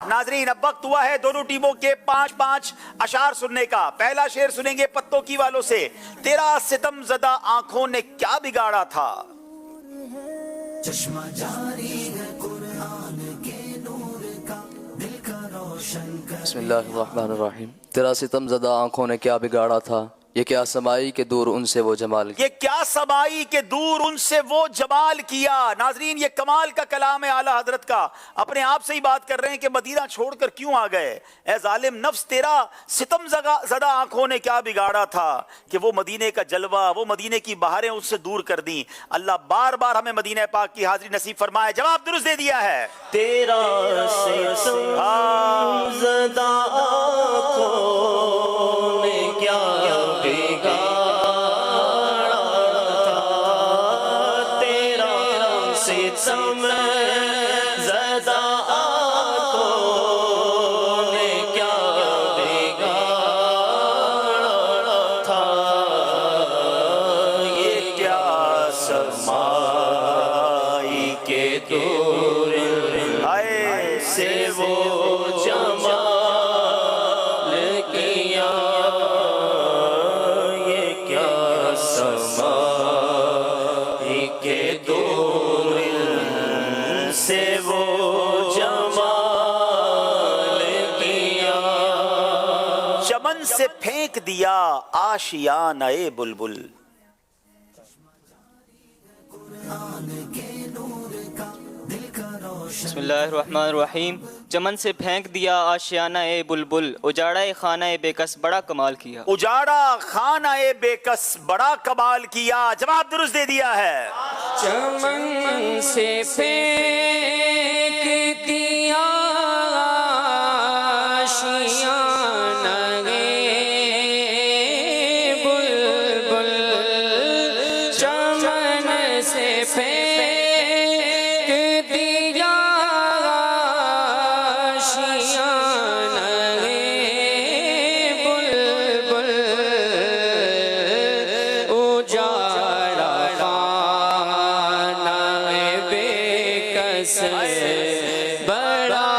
नाजरीन, अब वक्त हुआ है दोनों टीमों के 5-5 अशार सुनने का। पहला शेर सुनेंगे पत्तों की वालों से। तेरा सितम ज़दा आंखों ने क्या बिगाड़ा था। चश्मा जारी है कुरान के नूर का, दिल का रोशन कर। बिस्मिल्लाहिर्रहमानिर्रहीम। तेरा सितम ज़दा आंखों ने क्या बिगाड़ा था, ये क्या समाई के दूर उनसे वो जमाल किया। ये क्या समाई के दूर उनसे वो जमाल किया। नाजरीन, ये कमाल का कलाम है आला हजरत का। अपने आप से ही बात कर रहे हैं कि मदीना छोड़कर क्यों आ गए। ए जालिम नफ्स, तेरा सितम ज़दा आंखों ने क्या बिगाड़ा था कि वो मदीने का जलवा, वो मदीने की बहारें उससे दूर कर दी। अल्लाह बार बार हमें मदीना पाक की हाजिरी नसीब फरमाए। जवाब दुरुस्त दे दिया है। तेरा सितम ज़दा आंखों ने क्या ज़दा आंखों ने क्या बिगाड़ा था, ये क्या समाई के दूर से वो जमाल किया, ये क्या समाई के दूर से वो जमाल किया। चमन से फेंक दिया आशियाना-ए बुलबुल। बिस्मिल्लाहिर्रहमानिर्रहीम। चमन से फेंक दिया आशियाना ए बुलबुल, उजाड़ा ए खाना ए बेकस बड़ा कमाल किया। उजाड़ा खाना ए बेकस बड़ा कमाल किया। जवाब दुरुस्त दे दिया है। चमन से फेंक दिया आशियाना ए बुलबुल, चमन से फेंक दिया आशियाना ए बुलबुल, उजाड़ा खाना ए बेकस बड़ा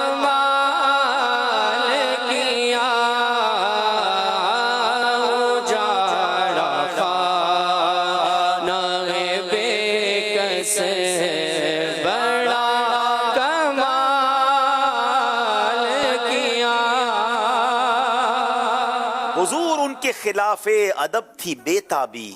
कमाल किया, उजाड़ा खाना ए बेकस बड़ा कमाल किया। हुजूर उनके खिलाफे अदब थी बेताबी।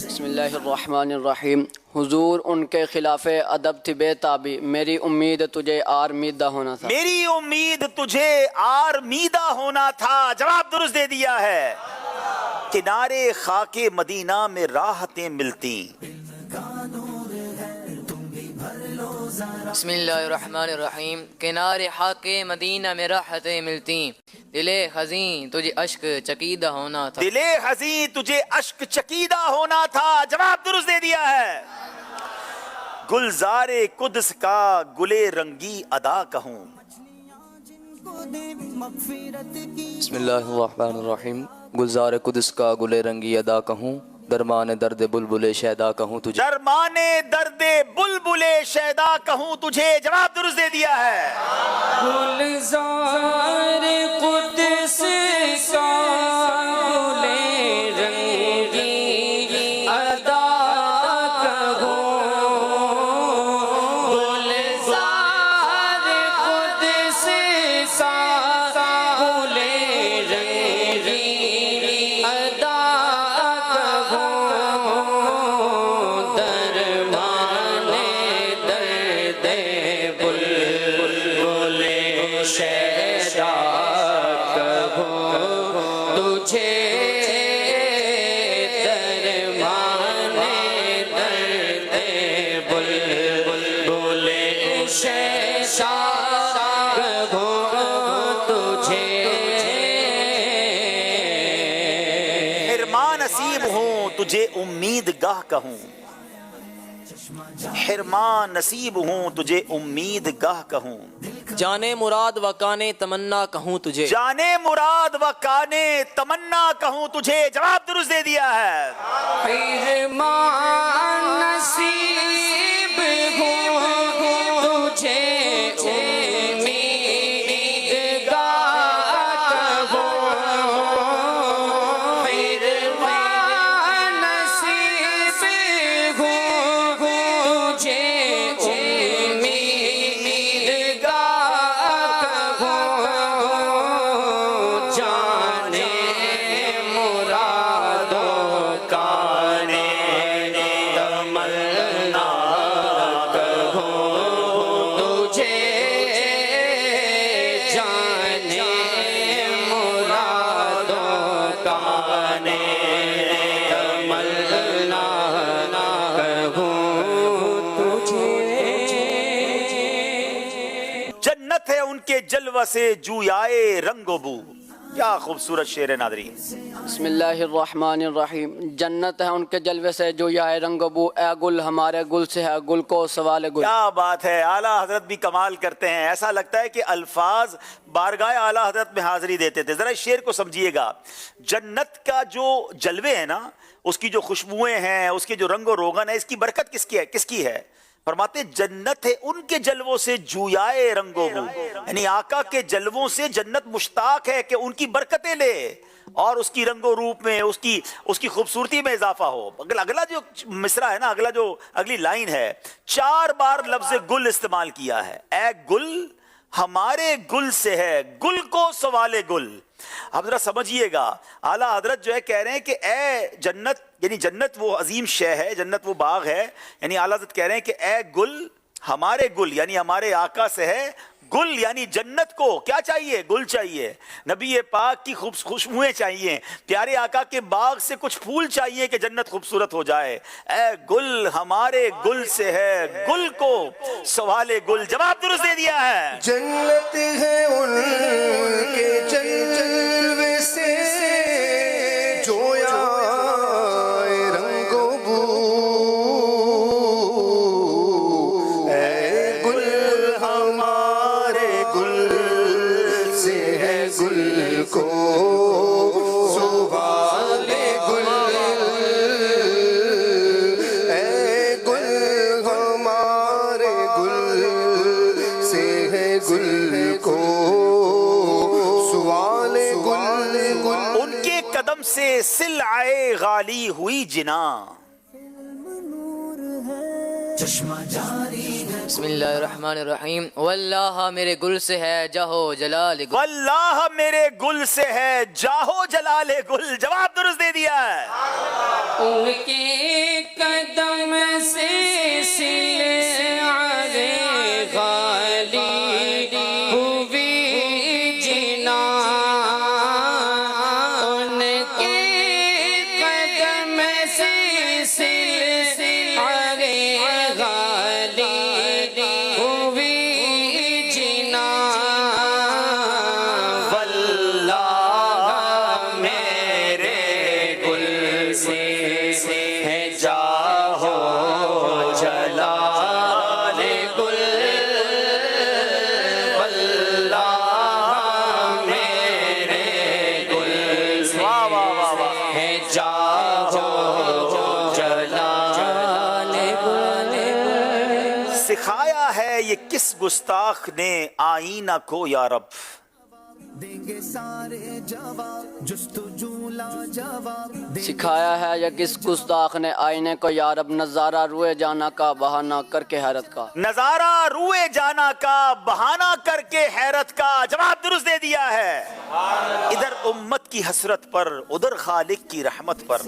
बिस्मिल्लाहिर्रहमानिर्रहीम। हुजूर उनके खिलाफे अदब थी बेताबी, मेरी उम्मीद तुझे आरमीदा होना था। मेरी उम्मीद तुझे आरमीदा होना था। जवाब दुरुस्त दे दिया है। किनारे खाके मदीना में राहतें मिलती। बिस्मिल्लाहिर्रहमानिर्रहीम। किनारे हाके मदीना में राहतें मिलती, दिले हज़ीं तुझे अश्क चकीदा होना था। दिले हज़ीं तुझे अश्क चकीदा होना था। जवाब दुरुस्त दे दिया है। गुलजारे कुद्स का गुले रंगी अदा कहूँ। बिस्मिल्लाहिर्रहमानिर्रहीम। गुलजार कुद्स का गुले रंगी अदा कहूँ, दरमाने दर्द बुलबुले शैदा कहूँ तुझे। दरमाने दर्द बुलबुले शैदा कहूँ तुझे। जवाब दुरुस्त दे दिया है। गुलजार कुद्स का गुले रंगी अदा कहूँ, गुलजार कुद्स का गुले रंगी अदा कहूँ, दरमाने दर्द बुलबुले शैदा कहूँ तुझे, दरमाने दर्द बुलबुले शैदा कहूँ तुझे। इरमान नसीब हूँ तुझे उम्मीद गाह कहूँ। हिरमान नसीब हूँ तुझे उम्मीद गाह कहूँ, जाने मुराद व काने तमन्ना कहूँ तुझे, जाने मुराद व काने तमन्ना कहूँ तुझे। जवाब दुरुस्त दे दिया है। रहमान नसीब हूँ तुझे उम्मीद गाह कहूँ, रहमान नसीब हूँ तुझे उम्मीद गाह कहूँ, जाने मुरादों काने तमन्ना कहूँ तुझे, जाने मुरादों काने तमन्ना कहूँ तुझे। जन्नत है उनके जलवा से जूयाए रंगो बू। क्या खूबसूरत शेर है नादरीन। बिस्मिल्लाहिर्रहमानिर्रहीम। जन्नत है उनके जलवे से जो याए रंगबू, ए गुल हमारे गुल से है गुल को सवाल गुल। क्या बात है, आला हजरत भी कमाल करते हैं। ऐसा लगता है कि अल्फाज बारगाह आला हजरत में हाजिरी देते थे। जरा इस शेर को समझिएगा। जन्नत का जो जलवे है ना, उसकी जो खुशबुएं हैं, उसके जो रंगो रोगन है, इसकी बरकत किसकी है? फरमाते जन्नत है उनके जलवों से जूयाए रंगो बू, यानी आका के जलवों से जन्नत मुश्ताक है कि उनकी बरकतें ले और उसकी रंगो रूप में उसकी खूबसूरती में इजाफा हो। अगला जो मिसरा है ना, अगला जो अगली लाइन है, 4 बार लफ्ज गुल इस्तेमाल किया है। ए गुल हमारे गुल से है गुल को सवाले गुल। अब जरा समझिएगा, आला हजरत जो है कह रहे हैं कि ए जन्नत, यानी जन्नत वो अजीम शय है, जन्नत वो बाग है, यानी आला हजरत कह रहे हैं कि ए गुल हमारे गुल, यानी हमारे आका से है गुल, यानी जन्नत को क्या चाहिए? गुल चाहिए। नबी पाक की खुशबुएं चाहिए। प्यारे आका के बाग से कुछ फूल चाहिए कि जन्नत खूबसूरत हो जाए। ए गुल हमारे गुल से है गुल को सवाले गुल। जवाब दुरुस्त दे दिया है। जन्नत है उनके जलवे से जो याए रंगो बू, ए गुल हमारे गुल से है गुल को सुवाले गुल, ए गुल हमारे गुल से है गुल को सुवाले गुल गुल। उनके कदम से सिलआए गाली हुई जिना। बिस्मिल्लाहिर्रहमानिर्रहीम। वल्लाह मेरे गुल से है जाहो जलाल गुल, वल्लाह मेरे गुल से है जाहो जलाले गुल। जवाब दुरुस्त दे दिया है। उनके कदम से सिलसिले गाली हुई जिना, उनके कदम से सिलसिले गाली हुई जिना, वल्लाह मेरे गुल से है जाहो जलाले गुल, वल्लाह मेरे गुल से है जाहो जलाले गुल। सिखाया है ये किस गुस्ताख ने आईना को या रब। सिखाया है या किस गुस्ताख ने आईने को यारब, नजारा रुए जाना का बहाना करके हैरत का। नजारा रुए जाना का बहाना करके हैरत का। जवाब दुरुस्त दे दिया है। इधर उम्मत की हसरत पर उधर खालिक की रहमत पर।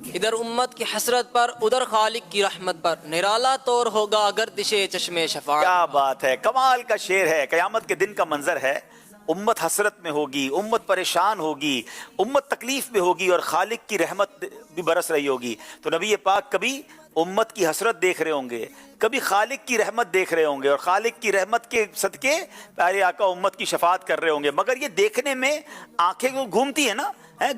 इधर उम्मत की हसरत पर उधर खालिक की रहमत पर, निराला तौर होगा गर्दिशे चश्मे शफाअत। क्या बात है, कमाल का शेर है। कयामत के दिन का मंजर है। उम्मत हसरत में होगी, उम्मत परेशान होगी, उम्मत तकलीफ में होगी और खालिक की रहमत भी बरस रही होगी। तो नबी पाक कभी उम्मत की हसरत देख रहे होंगे, कभी खालिक की रहमत देख रहे होंगे और खालिक की रहमत के सदके प्यारे आका उम्मत की शफात कर रहे होंगे। मगर ये देखने में आंखें को घूमती है ना,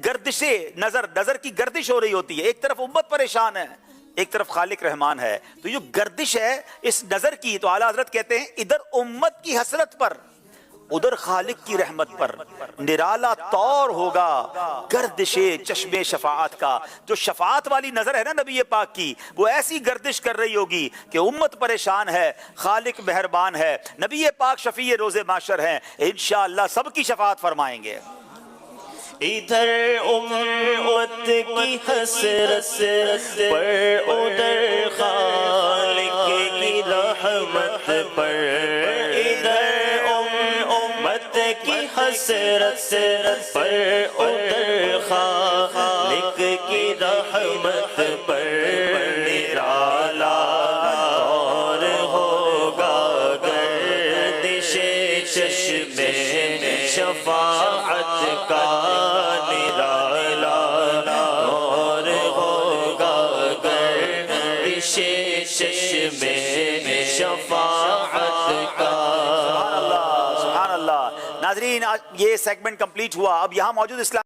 گردش نظر کی گردش ہو رہی ہوتی ہے، ایک طرف امت پریشان ہے، ایک طرف خالق رحمان ہے، تو یہ گردش ہے اس نظر کی، تو اعلیٰ حضرت کہتے ہیں ادھر امت کی حسرت پر ادھر خالق کی رحمت پر نرالا طور ہوگا گردش چشم شفاعت کا. جو شفاعت والی نظر ہے نا نبی پاک کی، وہ ایسی گردش کر رہی ہوگی کہ امت پریشان ہے، خالق مہربان ہے، نبی پاک شفیع روز محشر ہیں، انشاءاللہ سب کی شفاعت فرمائیں گے. ادھر امت کی حسرت پر ادھر خالق کی رحمت پر، ادھر امت کی حسرت پر ادھر خالق کی رحمت پر نرالا اور ہوگا گردش چشم شفاعت کا، نرالا اور ہوگا گردش چشم شفاعت کا. سبحان اللہ. ناظرین یہ سیگمنٹ کمپلیٹ ہوا. اب یہاں موجود اسلام